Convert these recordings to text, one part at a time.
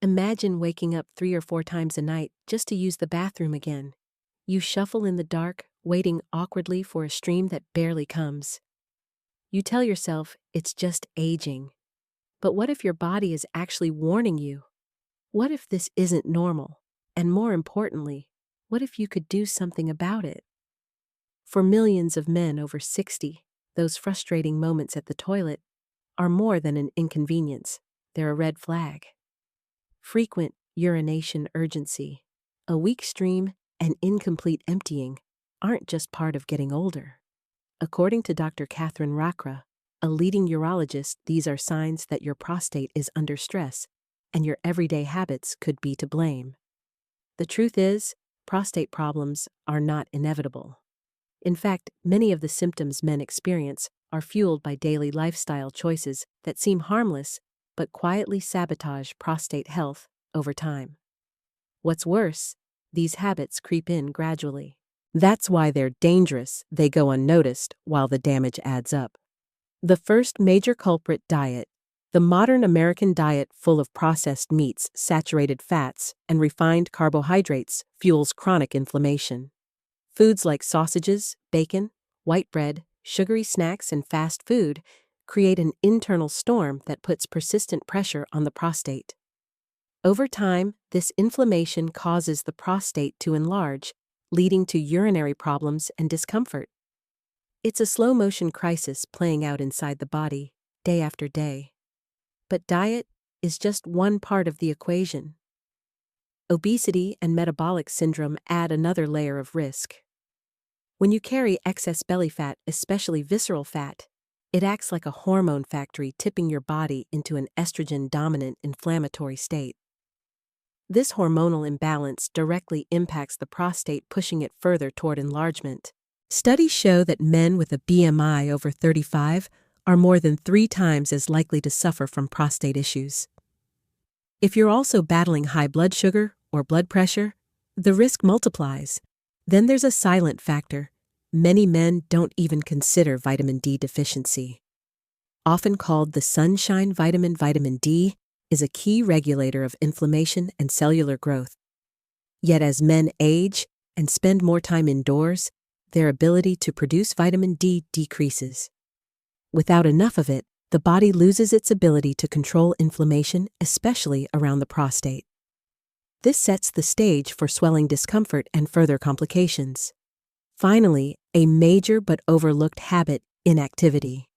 Imagine waking up 3 or 4 times a night just to use the bathroom again. You shuffle in the dark, waiting awkwardly for a stream that barely comes. You tell yourself it's just aging. But what if your body is actually warning you? What if this isn't normal? And more importantly, what if you could do something about it? For millions of men over 60, those frustrating moments at the toilet are more than an inconvenience. They're a red flag. Frequent urination urgency, a weak stream, and incomplete emptying aren't just part of getting older. According to Dr. Catherine Rakra, a leading urologist, these are signs that your prostate is under stress and your everyday habits could be to blame. The truth is, prostate problems are not inevitable. In fact, many of the symptoms men experience are fueled by daily lifestyle choices that seem harmless but quietly sabotage prostate health over time. What's worse, these habits creep in gradually. That's why they're dangerous. They go unnoticed while the damage adds up. The first major culprit: diet. The modern American diet, full of processed meats, saturated fats, and refined carbohydrates, fuels chronic inflammation. Foods like sausages, bacon, white bread, sugary snacks, and fast food create an internal storm that puts persistent pressure on the prostate. Over time, this inflammation causes the prostate to enlarge, leading to urinary problems and discomfort. It's a slow-motion crisis playing out inside the body, day after day. But diet is just one part of the equation. Obesity and metabolic syndrome add another layer of risk. When you carry excess belly fat, especially visceral fat, it acts like a hormone factory, tipping your body into an estrogen-dominant inflammatory state. This hormonal imbalance directly impacts the prostate, pushing it further toward enlargement. Studies show that men with a BMI over 35 are more than 3 times as likely to suffer from prostate issues. If you're also battling high blood sugar or blood pressure, the risk multiplies. Then there's a silent factor. Many men don't even consider vitamin D deficiency. Often called the sunshine vitamin, vitamin D is a key regulator of inflammation and cellular growth. Yet as men age and spend more time indoors, their ability to produce vitamin D decreases. Without enough of it, the body loses its ability to control inflammation, especially around the prostate. This sets the stage for swelling, discomfort, and further complications. Finally, a major but overlooked habit: inactivity.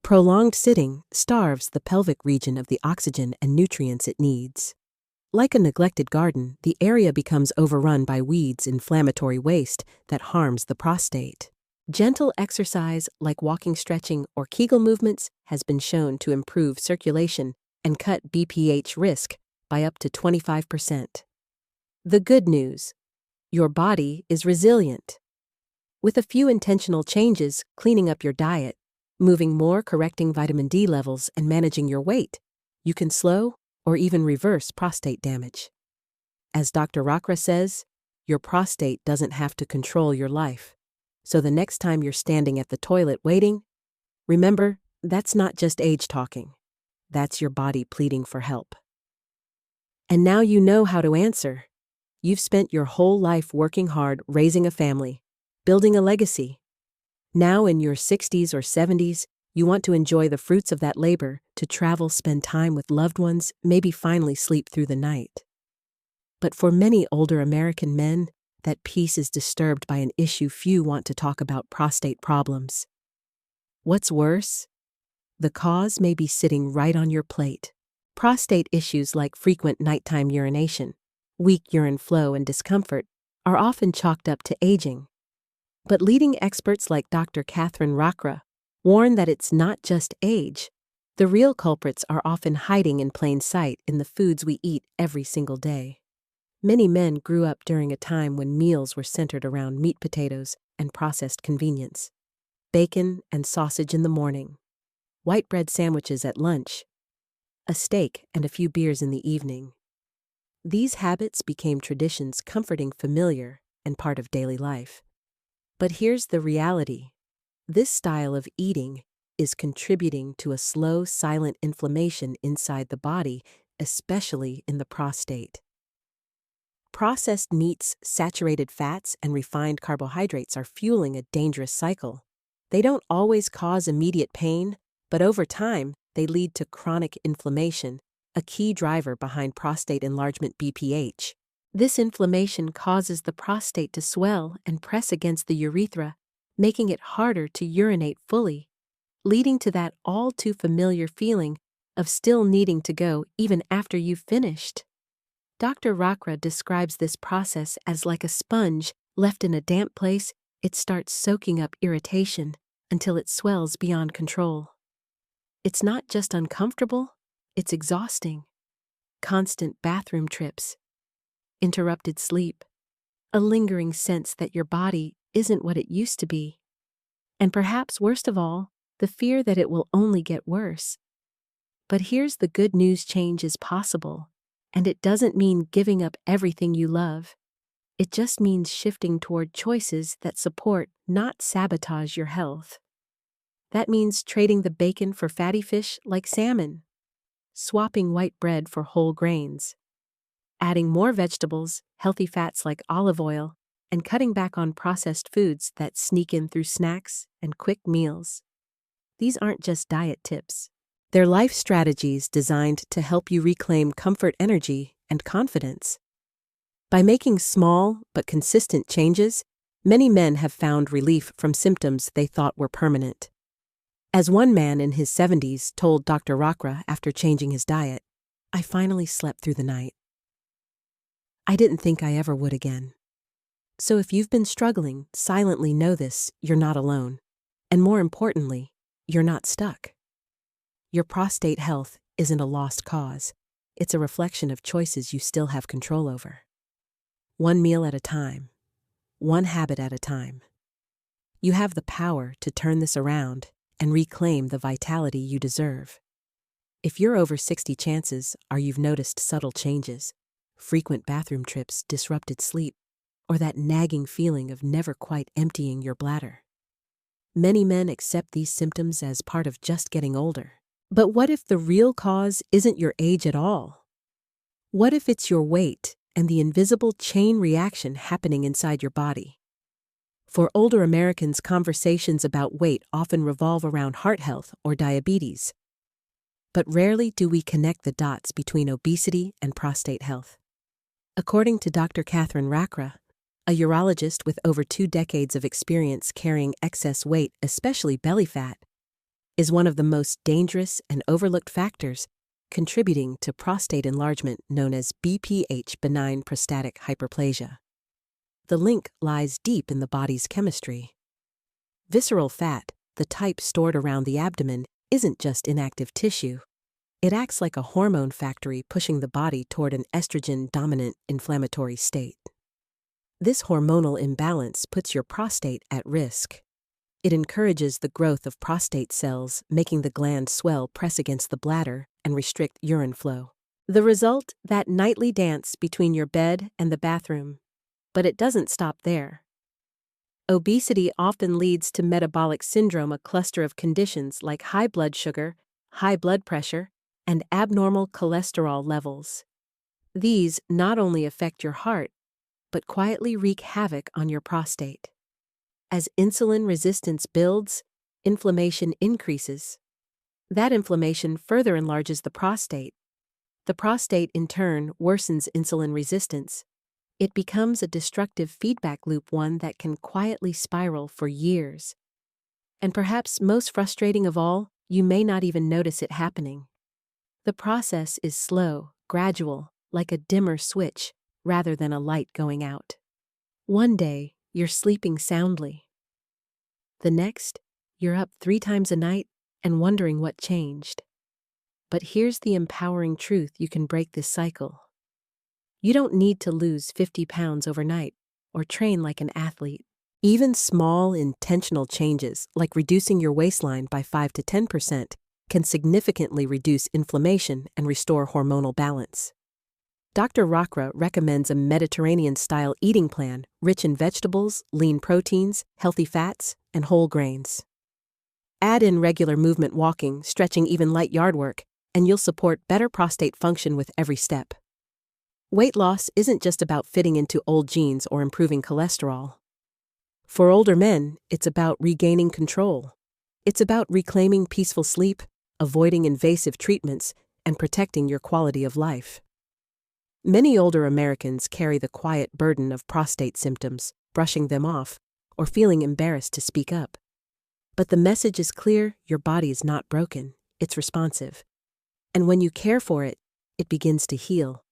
Prolonged sitting starves the pelvic region of the oxygen and nutrients it needs. Like a neglected garden, the area becomes overrun by weeds, inflammatory waste that harms the prostate. Gentle exercise like walking, stretching, or Kegel movements has been shown to improve circulation and cut BPH risk by up to 25%. The good news: your body is resilient. With a few intentional changes, cleaning up your diet, moving more, correcting vitamin D levels, and managing your weight, you can slow or even reverse prostate damage. As Dr. Rakra says, your prostate doesn't have to control your life. So the next time you're standing at the toilet waiting, remember, that's not just age talking. That's your body pleading for help. And now you know how to answer. You've spent your whole life working hard, raising a family, building a legacy. Now in your 60s or 70s, you want to enjoy the fruits of that labor, to travel, spend time with loved ones, maybe finally sleep through the night. But for many older American men, that peace is disturbed by an issue few want to talk about: prostate problems. What's worse? The cause may be sitting right on your plate. Prostate issues like frequent nighttime urination, weak urine flow, and discomfort are often chalked up to aging. But leading experts like Dr. Catherine Rakra warn that it's not just age. The real culprits are often hiding in plain sight in the foods we eat every single day. Many men grew up during a time when meals were centered around meat, potatoes, and processed convenience. Bacon and sausage in the morning, white bread sandwiches at lunch, a steak and a few beers in the evening. These habits became traditions, comforting, familiar, and part of daily life. But here's the reality. This style of eating is contributing to a slow, silent inflammation inside the body, especially in the prostate. Processed meats, saturated fats, and refined carbohydrates are fueling a dangerous cycle. They don't always cause immediate pain, but over time, they lead to chronic inflammation, a key driver behind prostate enlargement (BPH). This inflammation causes the prostate to swell and press against the urethra, making it harder to urinate fully, leading to that all too familiar feeling of still needing to go even after you've finished. Dr. Rakra describes this process as like a sponge left in a damp place. It starts soaking up irritation until it swells beyond control. It's not just uncomfortable, it's exhausting. Constant bathroom trips, interrupted sleep, a lingering sense that your body isn't what it used to be. And perhaps worst of all, the fear that it will only get worse. But here's the good news: change is possible. And it doesn't mean giving up everything you love. It just means shifting toward choices that support, not sabotage your health. That means trading the bacon for fatty fish like salmon, swapping white bread for whole grains, adding more vegetables, healthy fats like olive oil, and cutting back on processed foods that sneak in through snacks and quick meals. These aren't just diet tips. They're life strategies designed to help you reclaim comfort, energy, and confidence. By making small but consistent changes, many men have found relief from symptoms they thought were permanent. As one man in his 70s told Dr. Rakra after changing his diet, "I finally slept through the night. I didn't think I ever would again." So if you've been struggling, silently know this: you're not alone. And more importantly, you're not stuck. Your prostate health isn't a lost cause. It's a reflection of choices you still have control over. One meal at a time, one habit at a time. You have the power to turn this around and reclaim the vitality you deserve. If you're over 60, chances are you've noticed subtle changes: frequent bathroom trips, disrupted sleep, or that nagging feeling of never quite emptying your bladder. Many men accept these symptoms as part of just getting older. But what if the real cause isn't your age at all? What if it's your weight and the invisible chain reaction happening inside your body? For older Americans, conversations about weight often revolve around heart health or diabetes. But rarely do we connect the dots between obesity and prostate health. According to Dr. Catherine Rakra, a urologist with over 2 decades of experience carrying excess weight, especially belly fat, is one of the most dangerous and overlooked factors contributing to prostate enlargement known as BPH, benign prostatic hyperplasia. The link lies deep in the body's chemistry. Visceral fat, the type stored around the abdomen, isn't just inactive tissue. It acts like a hormone factory pushing the body toward an estrogen-dominant inflammatory state. This hormonal imbalance puts your prostate at risk. It encourages the growth of prostate cells, making the gland swell, press against the bladder, and restrict urine flow. The result: that nightly dance between your bed and the bathroom. But it doesn't stop there. Obesity often leads to metabolic syndrome, a cluster of conditions like high blood sugar, high blood pressure, and abnormal cholesterol levels. These not only affect your heart, but quietly wreak havoc on your prostate. As insulin resistance builds, inflammation increases. That inflammation further enlarges the prostate. The prostate, in turn, worsens insulin resistance. It becomes a destructive feedback loop, one that can quietly spiral for years. And perhaps most frustrating of all, you may not even notice it happening. The process is slow, gradual, like a dimmer switch, rather than a light going out. One day, you're sleeping soundly. The next, you're up 3 times a night and wondering what changed. But here's the empowering truth: you can break this cycle. You don't need to lose 50 pounds overnight or train like an athlete. Even small, intentional changes, like reducing your waistline by 5 to 10%, can significantly reduce inflammation and restore hormonal balance. Dr. Rakra recommends a Mediterranean-style eating plan rich in vegetables, lean proteins, healthy fats, and whole grains. Add in regular movement, walking, stretching, even light yard work, and you'll support better prostate function with every step. Weight loss isn't just about fitting into old jeans or improving cholesterol. For older men, it's about regaining control. It's about reclaiming peaceful sleep, avoiding invasive treatments, and protecting your quality of life. Many older Americans carry the quiet burden of prostate symptoms, brushing them off, or feeling embarrassed to speak up. But the message is clear: your body is not broken, it's responsive. And when you care for it, it begins to heal.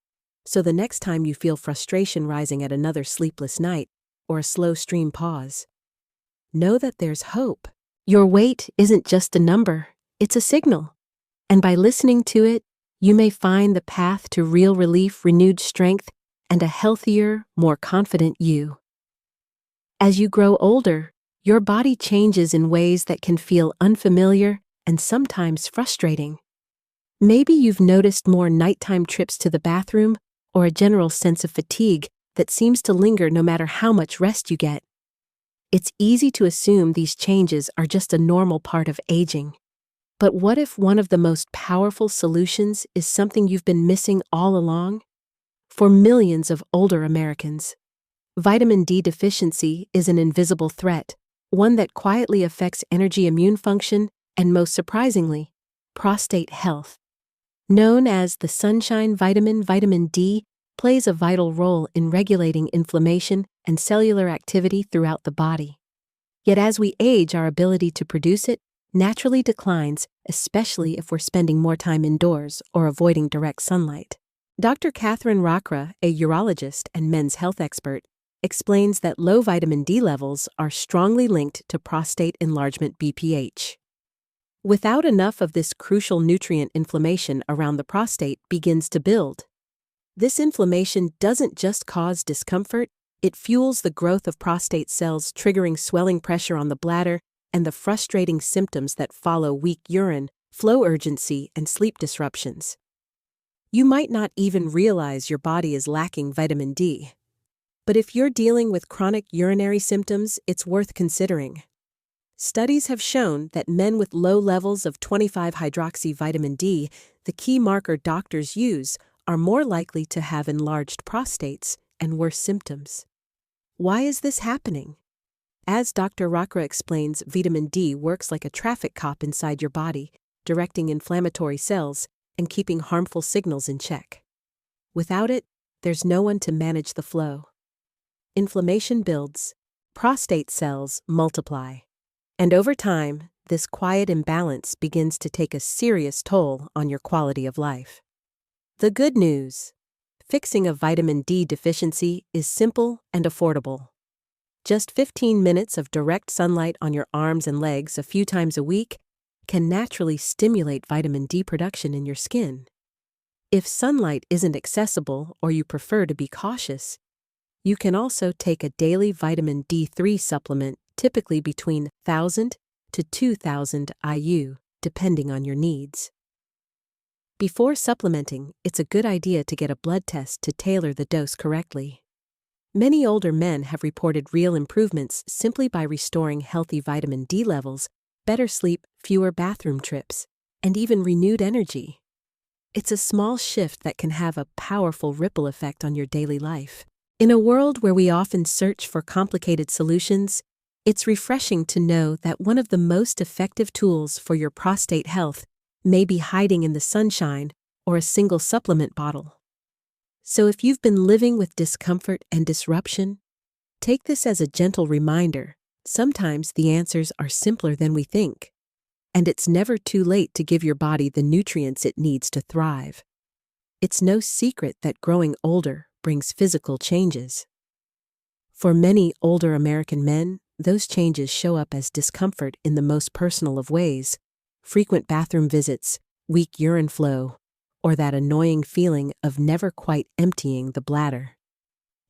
So the next time you feel frustration rising at another sleepless night, or a slow stream pause, know that there's hope. Your weight isn't just a number, it's a signal. And by listening to it, you may find the path to real relief, renewed strength, and a healthier, more confident you. As you grow older, your body changes in ways that can feel unfamiliar and sometimes frustrating. Maybe you've noticed more nighttime trips to the bathroom or a general sense of fatigue that seems to linger no matter how much rest you get. It's easy to assume these changes are just a normal part of aging. But what if one of the most powerful solutions is something you've been missing all along? For millions of older Americans, vitamin D deficiency is an invisible threat, one that quietly affects energy, immune function, and most surprisingly, prostate health. Known as the sunshine vitamin, vitamin D plays a vital role in regulating inflammation and cellular activity throughout the body. Yet as we age, our ability to produce it naturally declines, especially if we're spending more time indoors or avoiding direct sunlight. Dr. Catherine Rockra, a urologist and men's health expert, explains that low vitamin D levels are strongly linked to prostate enlargement (BPH). Without enough of this crucial nutrient, inflammation around the prostate begins to build. This inflammation doesn't just cause discomfort, it fuels the growth of prostate cells, triggering swelling, pressure on the bladder, and the frustrating symptoms that follow: weak urine, flow urgency, and sleep disruptions. You might not even realize your body is lacking vitamin D. But if you're dealing with chronic urinary symptoms, it's worth considering. Studies have shown that men with low levels of 25-hydroxy-vitamin D, the key marker doctors use, are more likely to have enlarged prostates and worse symptoms. Why is this happening? As Dr. Rockra explains, vitamin D works like a traffic cop inside your body, directing inflammatory cells and keeping harmful signals in check. Without it, there's no one to manage the flow. Inflammation builds, prostate cells multiply, and over time, this quiet imbalance begins to take a serious toll on your quality of life. The good news: fixing a vitamin D deficiency is simple and affordable. Just 15 minutes of direct sunlight on your arms and legs a few times a week can naturally stimulate vitamin D production in your skin. If sunlight isn't accessible or you prefer to be cautious, you can also take a daily vitamin D3 supplement, typically between 1,000 to 2,000 IU, depending on your needs. Before supplementing, it's a good idea to get a blood test to tailor the dose correctly. Many older men have reported real improvements simply by restoring healthy vitamin D levels, better sleep, fewer bathroom trips, and even renewed energy. It's a small shift that can have a powerful ripple effect on your daily life. In a world where we often search for complicated solutions, it's refreshing to know that one of the most effective tools for your prostate health may be hiding in the sunshine or a single supplement bottle. So if you've been living with discomfort and disruption, take this as a gentle reminder. Sometimes the answers are simpler than we think, and it's never too late to give your body the nutrients it needs to thrive. It's no secret that growing older brings physical changes. For many older American men, those changes show up as discomfort in the most personal of ways: frequent bathroom visits, weak urine flow, or that annoying feeling of never quite emptying the bladder.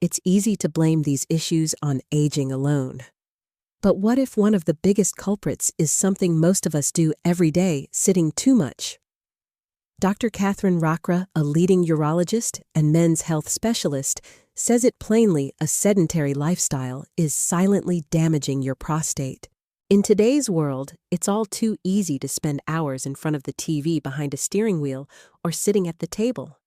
It's easy to blame these issues on aging alone. But what if one of the biggest culprits is something most of us do every day: sitting too much? Dr. Catherine Rockra, a leading urologist and men's health specialist, says it plainly: a sedentary lifestyle is silently damaging your prostate. In today's world, it's all too easy to spend hours in front of the TV behind a steering wheel or sitting at the table.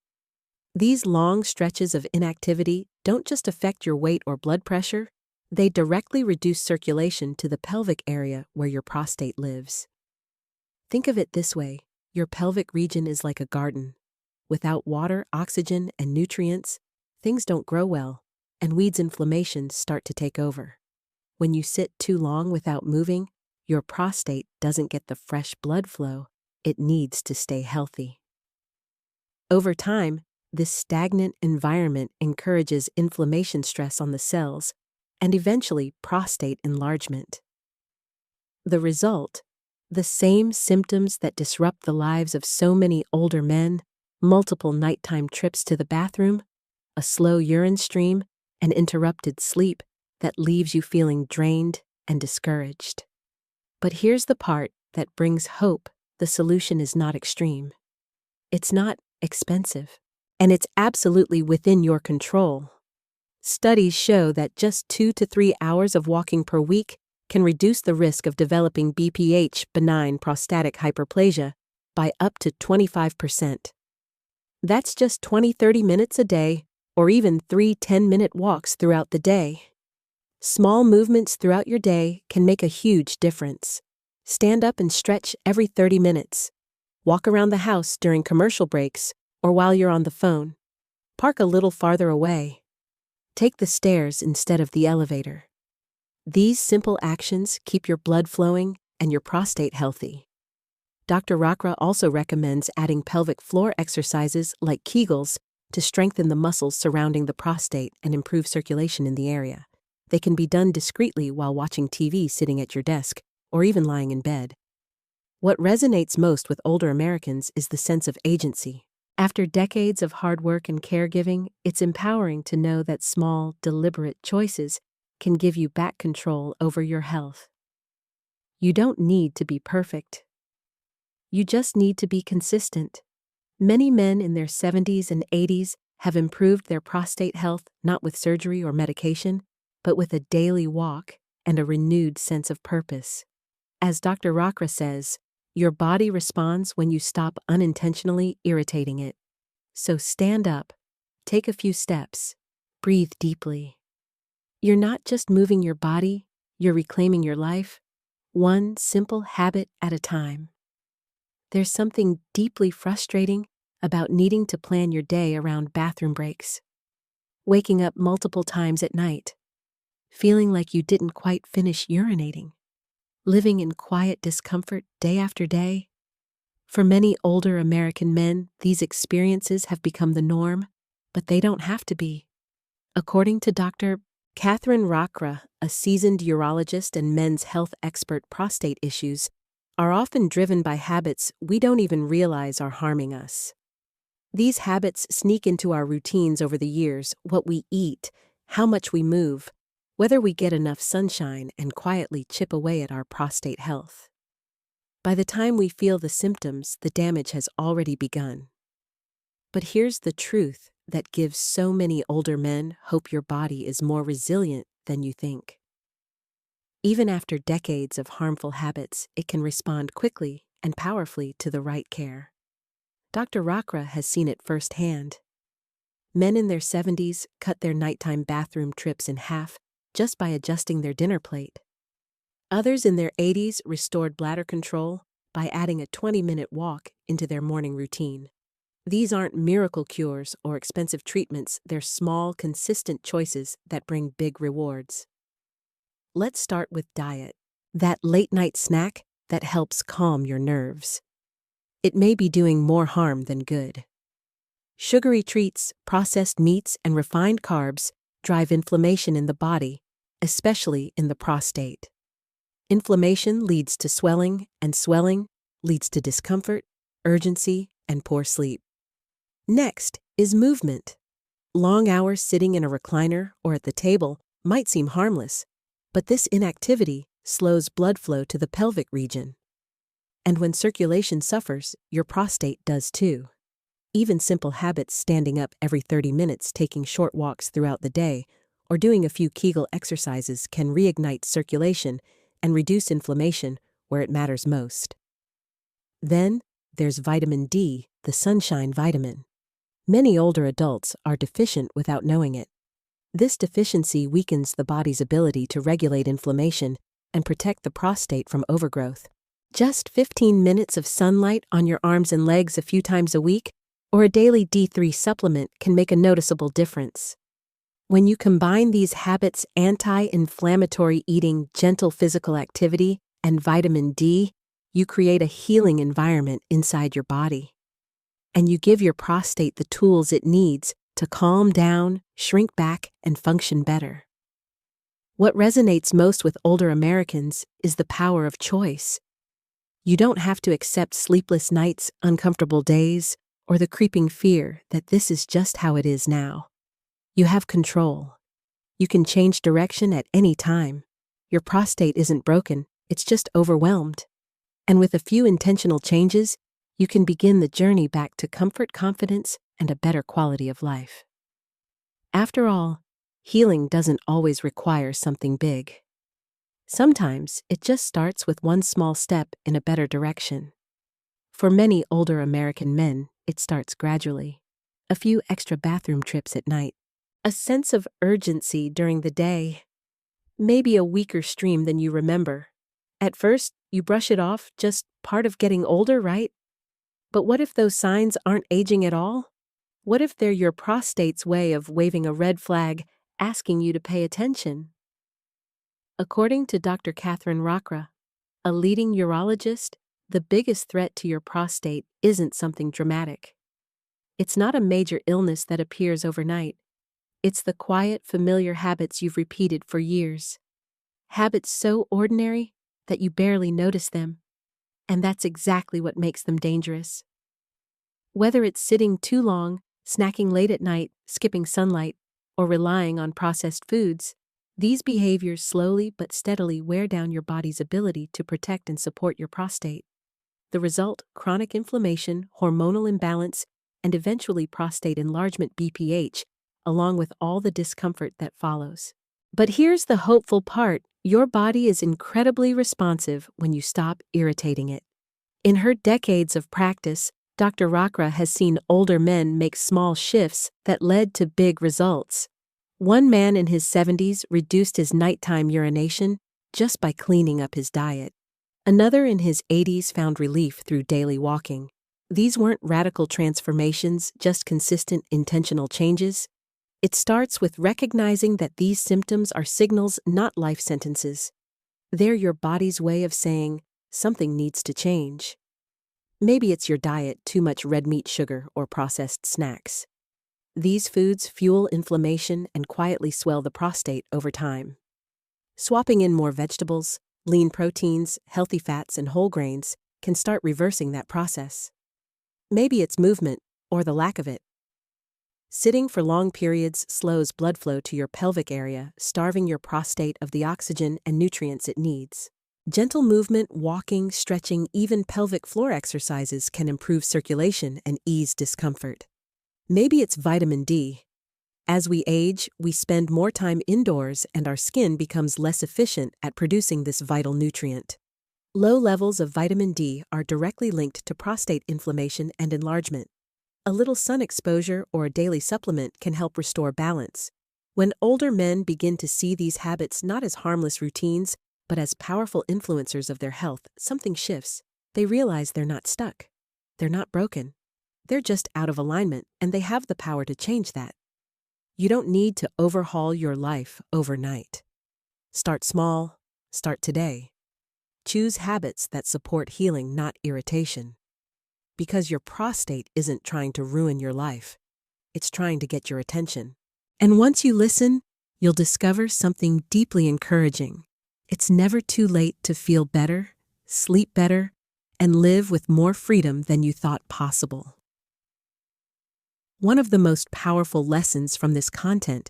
These long stretches of inactivity don't just affect your weight or blood pressure, they directly reduce circulation to the pelvic area where your prostate lives. Think of it this way: your pelvic region is like a garden. Without water, oxygen, and nutrients, things don't grow well, and weeds and inflammation start to take over. When you sit too long without moving, your prostate doesn't get the fresh blood flow it needs to stay healthy. Over time, this stagnant environment encourages inflammation stress on the cells and eventually prostate enlargement. The result? The same symptoms that disrupt the lives of so many older men: multiple nighttime trips to the bathroom, a slow urine stream, and interrupted sleep that leaves you feeling drained and discouraged. But here's the part that brings hope: the solution is not extreme. It's not expensive, and it's absolutely within your control. Studies show that just 2 to 3 hours of walking per week can reduce the risk of developing BPH, benign prostatic hyperplasia, by up to 25%. That's just 20-30 minutes a day, or even 3 10-minute walks throughout the day. Small movements throughout your day can make a huge difference. Stand up and stretch every 30 minutes. Walk around the house during commercial breaks or while you're on the phone. Park a little farther away. Take the stairs instead of the elevator. These simple actions keep your blood flowing and your prostate healthy. Dr. Rakra also recommends adding pelvic floor exercises like Kegels to strengthen the muscles surrounding the prostate and improve circulation in the area. They can be done discreetly while watching TV sitting at your desk or even lying in bed. What resonates most with older Americans is the sense of agency. After decades of hard work and caregiving, it's empowering to know that small, deliberate choices can give you back control over your health. You don't need to be perfect. You just need to be consistent. Many men in their 70s and 80s have improved their prostate health not with surgery or medication, but with a daily walk and a renewed sense of purpose. As Dr. Rakra says, your body responds when you stop unintentionally irritating it. So stand up, take a few steps, breathe deeply. You're not just moving your body, you're reclaiming your life, one simple habit at a time. There's something deeply frustrating about needing to plan your day around bathroom breaks. Waking up multiple times at night, feeling like you didn't quite finish urinating, living in quiet discomfort day after day. For many older American men, these experiences have become the norm, but they don't have to be. According to Dr. Catherine Rakra, a seasoned urologist and men's health expert, prostate issues are often driven by habits we don't even realize are harming us. These habits sneak into our routines over the years: what we eat, how much we move, whether we get enough sunshine, and quietly chip away at our prostate health. By the time we feel the symptoms, the damage has already begun. But here's the truth that gives so many older men hope: your body is more resilient than you think. Even after decades of harmful habits, it can respond quickly and powerfully to the right care. Dr. Rakra has seen it firsthand. Men in their 70s cut their nighttime bathroom trips in half just by adjusting their dinner plate. Others in their 80s restored bladder control by adding a 20-minute walk into their morning routine. These aren't miracle cures or expensive treatments, they're small, consistent choices that bring big rewards. Let's start with diet, that late-night snack that helps calm your nerves. It may be doing more harm than good. Sugary treats, processed meats, and refined carbs drive inflammation in the body, especially in the prostate. Inflammation leads to swelling, and swelling leads to discomfort, urgency, and poor sleep. Next is movement. Long hours sitting in a recliner or at the table might seem harmless, but this inactivity slows blood flow to the pelvic region. And when circulation suffers, your prostate does too. Even simple habits: standing up every 30 minutes, taking short walks throughout the day, or doing a few Kegel exercises can reignite circulation and reduce inflammation where it matters most. Then, there's vitamin D, the sunshine vitamin. Many older adults are deficient without knowing it. This deficiency weakens the body's ability to regulate inflammation and protect the prostate from overgrowth. Just 15 minutes of sunlight on your arms and legs a few times a week, or a daily D3 supplement can make a noticeable difference. When you combine these habits, anti-inflammatory eating, gentle physical activity, and vitamin D, you create a healing environment inside your body. And you give your prostate the tools it needs to calm down, shrink back, and function better. What resonates most with older Americans is the power of choice. You don't have to accept sleepless nights, uncomfortable days, or the creeping fear that this is just how it is now. You have control. You can change direction at any time. Your prostate isn't broken, it's just overwhelmed. And with a few intentional changes, you can begin the journey back to comfort, confidence, and a better quality of life. After all, healing doesn't always require something big. Sometimes it just starts with one small step in a better direction. For many older American men, it starts gradually. A few extra bathroom trips at night. A sense of urgency during the day. Maybe a weaker stream than you remember. At first, you brush it off, just part of getting older, right? But what if those signs aren't aging at all? What if they're your prostate's way of waving a red flag, asking you to pay attention? According to Dr. Catherine Rockra, a leading urologist, the biggest threat to your prostate isn't something dramatic. It's not a major illness that appears overnight. It's the quiet, familiar habits you've repeated for years. Habits so ordinary that you barely notice them. And that's exactly what makes them dangerous. Whether it's sitting too long, snacking late at night, skipping sunlight, or relying on processed foods, these behaviors slowly but steadily wear down your body's ability to protect and support your prostate. The result: chronic inflammation, hormonal imbalance, and eventually prostate enlargement (BPH), along with all the discomfort that follows. But here's the hopeful part: your body is incredibly responsive when you stop irritating it. In her decades of practice, Dr. Rockra has seen older men make small shifts that led to big results. One man in his 70s reduced his nighttime urination just by cleaning up his diet. Another in his 80s found relief through daily walking. These weren't radical transformations, just consistent, intentional changes. It starts with recognizing that these symptoms are signals, not life sentences. They're your body's way of saying, something needs to change. Maybe it's your diet, too much red meat, sugar, or processed snacks. These foods fuel inflammation and quietly swell the prostate over time. Swapping in more vegetables, lean proteins, healthy fats, and whole grains can start reversing that process. Maybe it's movement, or the lack of it. Sitting for long periods slows blood flow to your pelvic area, starving your prostate of the oxygen and nutrients it needs. Gentle movement, walking, stretching, even pelvic floor exercises can improve circulation and ease discomfort. Maybe it's vitamin D. As we age, we spend more time indoors and our skin becomes less efficient at producing this vital nutrient. Low levels of vitamin D are directly linked to prostate inflammation and enlargement. A little sun exposure or a daily supplement can help restore balance. When older men begin to see these habits not as harmless routines, but as powerful influencers of their health, something shifts. They realize they're not stuck. They're not broken. They're just out of alignment, and they have the power to change that. You don't need to overhaul your life overnight. Start small. Start today. Choose habits that support healing, not irritation. Because your prostate isn't trying to ruin your life. It's trying to get your attention. And once you listen, you'll discover something deeply encouraging. It's never too late to feel better, sleep better, and live with more freedom than you thought possible. One of the most powerful lessons from this content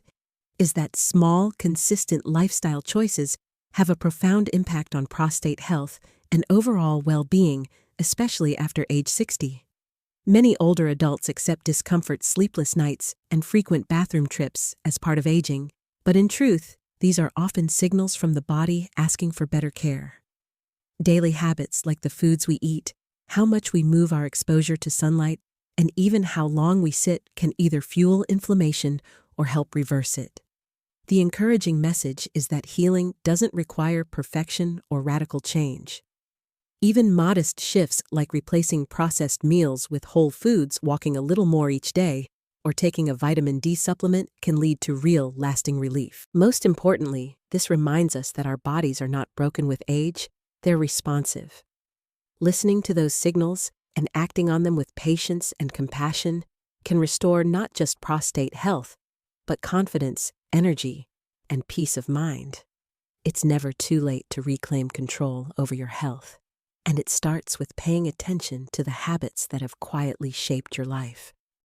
is that small, consistent lifestyle choices have a profound impact on prostate health and overall well-being, especially after age 60. Many older adults accept discomfort, sleepless nights, and frequent bathroom trips as part of aging, but in truth, These are often signals from the body asking for better care. Daily habits like the foods we eat, how much we move our exposure to sunlight, and even how long we sit can either fuel inflammation or help reverse it. The encouraging message is that healing doesn't require perfection or radical change. Even modest shifts like replacing processed meals with whole foods, walking a little more each day, or taking a vitamin D supplement can lead to real, lasting relief. Most importantly, this reminds us that our bodies are not broken with age, they're responsive. Listening to those signals and acting on them with patience and compassion can restore not just prostate health, but confidence, energy, and peace of mind. It's never too late to reclaim control over your health, and it starts with paying attention to the habits that have quietly shaped your life.